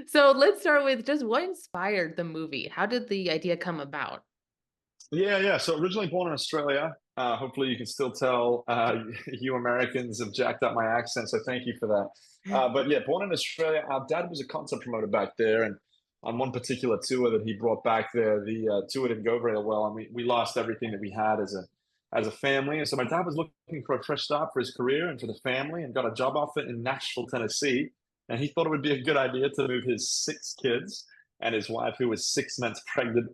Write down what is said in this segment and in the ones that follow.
So let's start with just what inspired the movie? How did the idea come about? Yeah. So originally born in Australia. Hopefully you can still tell you Americans have jacked up my accent, so thank you for that. But yeah, born in Australia. Our dad was a concert promoter back there, and on one particular tour that he brought back there, the tour didn't go very well, and we lost everything that we had as a family. And so my dad was looking for a fresh start for his career and for the family, and got a job offer in Nashville, Tennessee. And he thought it would be a good idea to move his six kids and his wife, who was 6 months pregnant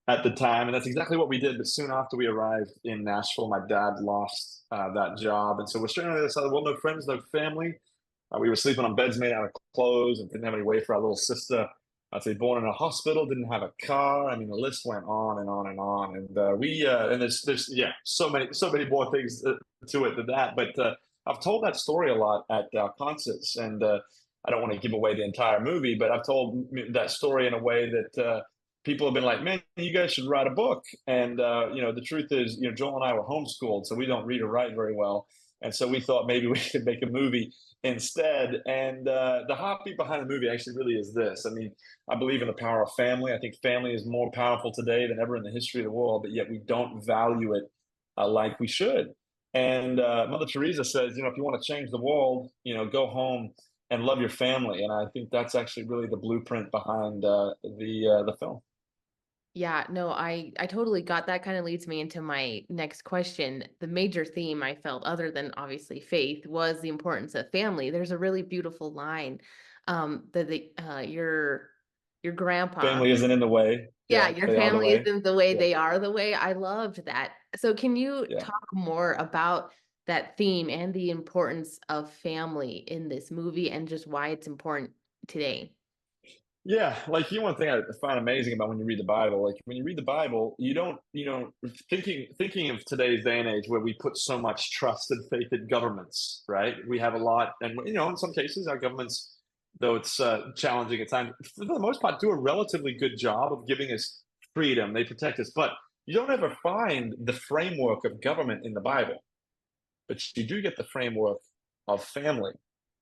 at the time, and that's exactly what we did. But soon after we arrived in Nashville, my dad lost that job, and so we're straight on the other side of the world. No friends, no family. We were sleeping on beds made out of clothes, and didn't have any way for our little sister. I'd say born in a hospital, didn't have a car. I mean, the list went on and on and on. And and there's yeah, so many more things to it than that. But I've told that story a lot at concerts, and I don't want to give away the entire movie, but I've told that story in a way that people have been like, "Man, you guys should write a book." And the truth is, Joel and I were homeschooled, so we don't read or write very well. And so we thought maybe we could make a movie instead. And the heartbeat behind the movie actually really is this. I mean, I believe in the power of family. I think family is more powerful today than ever in the history of the world, but yet we don't value it like we should. And Mother Teresa says, if you want to change the world, go home and love your family. And I think that's actually really the blueprint behind the film. Yeah, no, I totally got that. Kind of leads me into my next question. The major theme I felt, other than obviously faith, was the importance of family. There's a really beautiful line that your grandpa. Family isn't in the way. Yeah, Yeah, your they are the family way. isn't the way Yeah, they are the way. I loved that. So can you yeah. talk more about that theme and the importance of family in this movie and just why it's important today? Yeah, like one thing I find amazing about when you read the Bible, like when you read the Bible, you don't, thinking of today's day and age where we put so much trust and faith in governments, right? We have a lot, and in some cases, our governments, though it's challenging at times, for the most part, do a relatively good job of giving us freedom. They protect us, but you don't ever find the framework of government in the Bible, but you do get the framework of family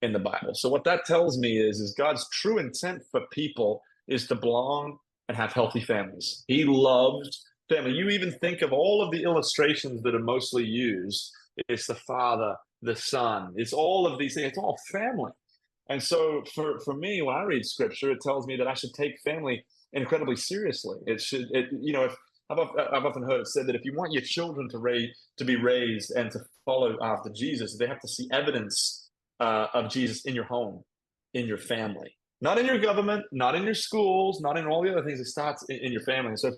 in the Bible. So what that tells me is God's true intent for people is to belong and have healthy families. He loves family. You even think of all of the illustrations that are mostly used. It's the father, the son. It's all of these things. It's all family. And so for me, when I read scripture, it tells me that I should take family incredibly seriously. If I've often heard it said that if you want your children to be raised and to follow after Jesus, they have to see evidence of Jesus in your home, in your family, not in your government, not in your schools, not in all the other things. It starts in your family. So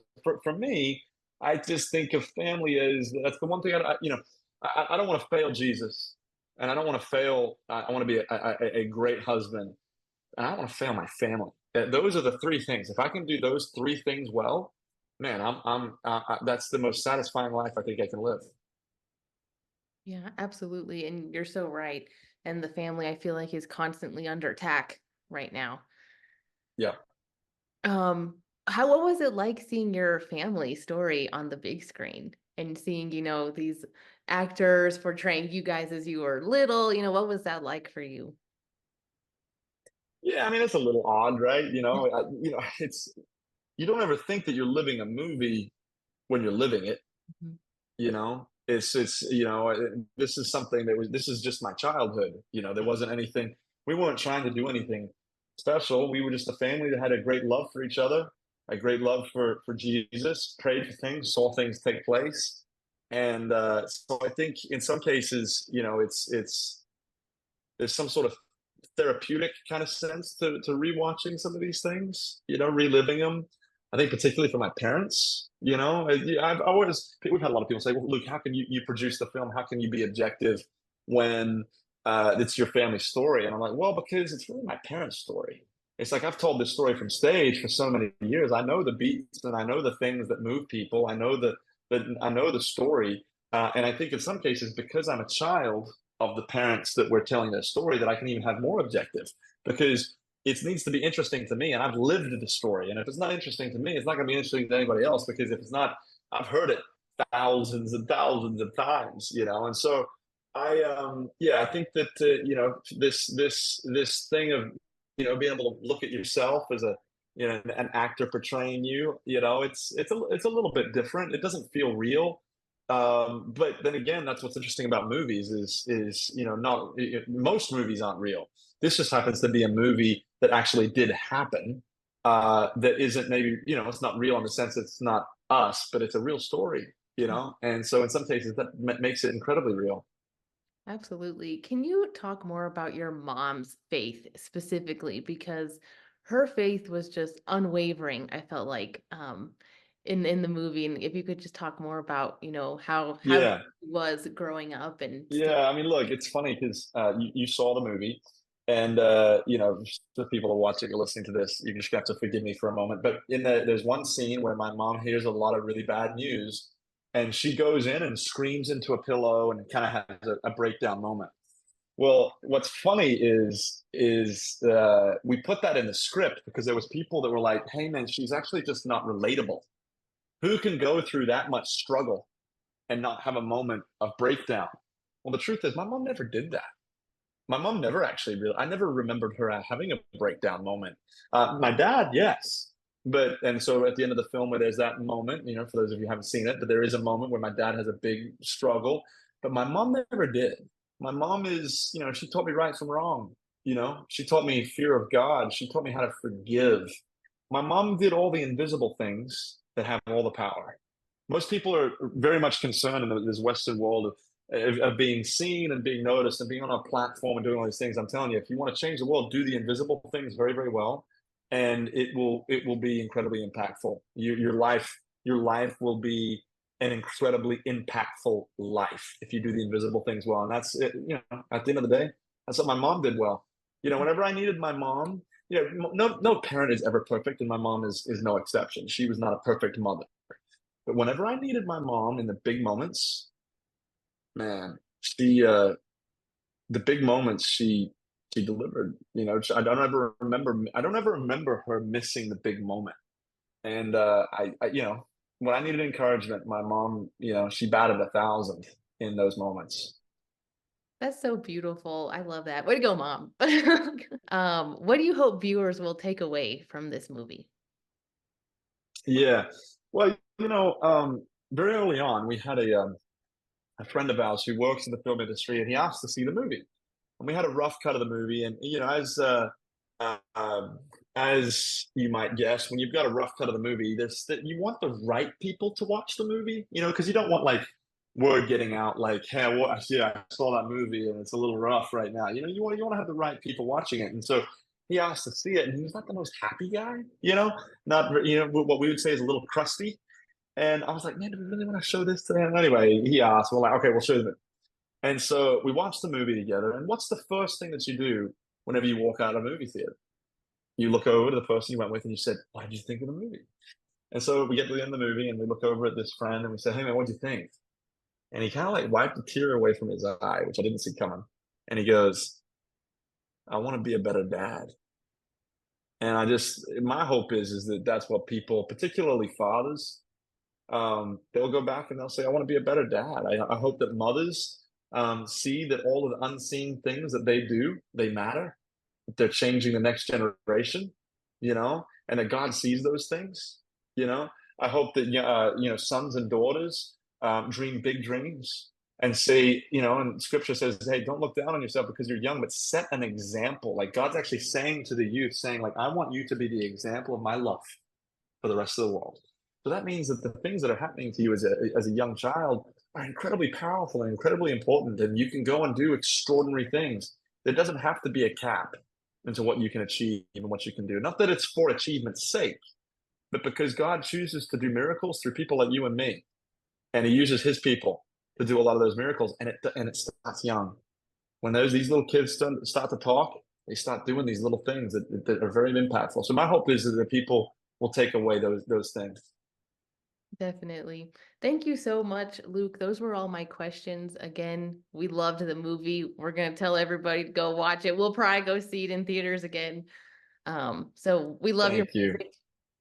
for me, I just think of family as that's the one thing I don't want to fail Jesus, and I don't want to fail. I want to be a great husband, and I don't want to fail my family. Those are the three things. If I can do those three things well, man, that's the most satisfying life I think I can live. Yeah, absolutely. And you're so right. And the family, I feel like, is constantly under attack right now. Yeah. What was it like seeing your family story on the big screen and seeing, these actors portraying you guys as you were little? What was that like for you? Yeah, I mean it's a little odd, right? It's you don't ever think that you're living a movie when you're living it. Mhm. This is something this is just my childhood. There wasn't anything. We weren't trying to do anything special. We were just a family that had a great love for each other, a great love for Jesus, prayed for things, saw things take place, and so I think in some cases, it's there's some sort of therapeutic kind of sense to rewatching some of these things, reliving them. I think particularly for my parents, I've always we've had a lot of people say, "Well, Luke, how can you produce the film? How can you be objective when it's your family story?" And I'm like, "Well, because it's really my parents' story. It's like I've told this story from stage for so many years. I know the beats and I know the things that move people. I know the story, and I think in some cases because I'm a child of the parents that were telling their story that I can even have more objective because it needs to be interesting to me and I've lived the story. And if it's not interesting to me, it's not going to be interesting to anybody else because if it's not, I've heard it thousands and thousands of times. And so I think that, this thing of being able to look at yourself as an actor portraying you, it's a little bit different. It doesn't feel real. But then again, that's what's interesting about movies is not most movies aren't real. This just happens to be a movie that actually did happen. That isn't maybe it's not real in the sense it's not us, but it's a real story. And so in some cases that makes it incredibly real. Absolutely. Can you talk more about your mom's faith specifically? Because her faith was just unwavering, I felt like, in the movie. And if you could just talk more about, how she Yeah. was growing up and still. Yeah, I mean, look, it's funny because you saw the movie, and the people who watch it, you're listening to this, you're just gonna have to forgive me for a moment. But there's one scene where my mom hears a lot of really bad news, and she goes in and screams into a pillow and kind of has a breakdown moment. Well, what's funny is we put that in the script because there was people that were like, "Hey, man, she's actually just not relatable. Who can go through that much struggle and not have a moment of breakdown?" Well, the truth is, my mom never did that. My mom never actually really, I never remembered her having a breakdown moment. My dad, yes. And so at the end of the film, where there's that moment, for those of you who haven't seen it, but there is a moment where my dad has a big struggle, but my mom never did. My mom she taught me right from wrong. She taught me fear of God. She taught me how to forgive. My mom did all the invisible things that have all the power. Most people are very much concerned in this Western world of being seen and being noticed and being on a platform and doing all these things. I'm telling you, if you want to change the world, do the invisible things very, very well, and it will be incredibly impactful. Your life will be an incredibly impactful life if you do the invisible things well. And that's it, at the end of the day, that's what my mom did well. Whenever I needed my mom, no parent is ever perfect, and my mom is no exception. She was not a perfect mother. But whenever I needed my mom in the big moments, man, the big moments she delivered. I don't ever remember her missing the big moment. And when I needed encouragement, my mom, she batted 1,000 in those moments. That's so beautiful. I love that. Way to go, mom. What do you hope viewers will take away from this movie? Yeah. Well, very early on, we had a friend of ours who works in the film industry, and he asked to see the movie. And we had a rough cut of the movie. And uh, um, as you might guess, when you've got a rough cut of the movie, there's that you want the right people to watch the movie, because you don't want like word getting out like, "Hey, I saw that movie and it's a little rough right now." You want to have the right people watching it. And so he asked to see it, and he was not the most happy guy, not what we would say is a little crusty. And I was like, "Man, do we really want to show this to him?" Anyway, he asked. We're like, "Okay, we'll show them." And so we watched the movie together. And what's the first thing that you do whenever you walk out of a movie theater? You look over to the person you went with and you said, "What did you think of the movie?" And so we get to the end of the movie and we look over at this friend and we say, "Hey, man, what did you think?" And he kind of like wiped a tear away from his eye, which I didn't see coming. And he goes, "I want to be a better dad." And my hope is that that's what people, particularly fathers, they'll go back and they'll say, "I want to be a better dad." I hope that mothers see that all of the unseen things that they do, they matter, that they're changing the next generation, and that God sees those things. You know, I hope that sons and daughters dream big dreams and say, and Scripture says, "Hey, don't look down on yourself because you're young, but set an example." Like God's actually saying to the youth, saying, like, "I want you to be the example of my love for the rest of the world." So that means that the things that are happening to you as a young child are incredibly powerful and incredibly important, and you can go and do extraordinary things. There doesn't have to be a cap into what you can achieve and what you can do. Not that it's for achievement's sake, but because God chooses to do miracles through people like you and me, and He uses His people to do a lot of those miracles, and it starts young. When these little kids start to talk, they start doing these little things that are very impactful. So my hope is that the people will take away those things. Definitely. Thank you so much, Luke. Those were all my questions. Again, we loved the movie. We're gonna tell everybody to go watch it. We'll probably go see it in theaters again. So we love your Thank you. music.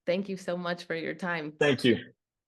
Thank you so much for your time. Thank you.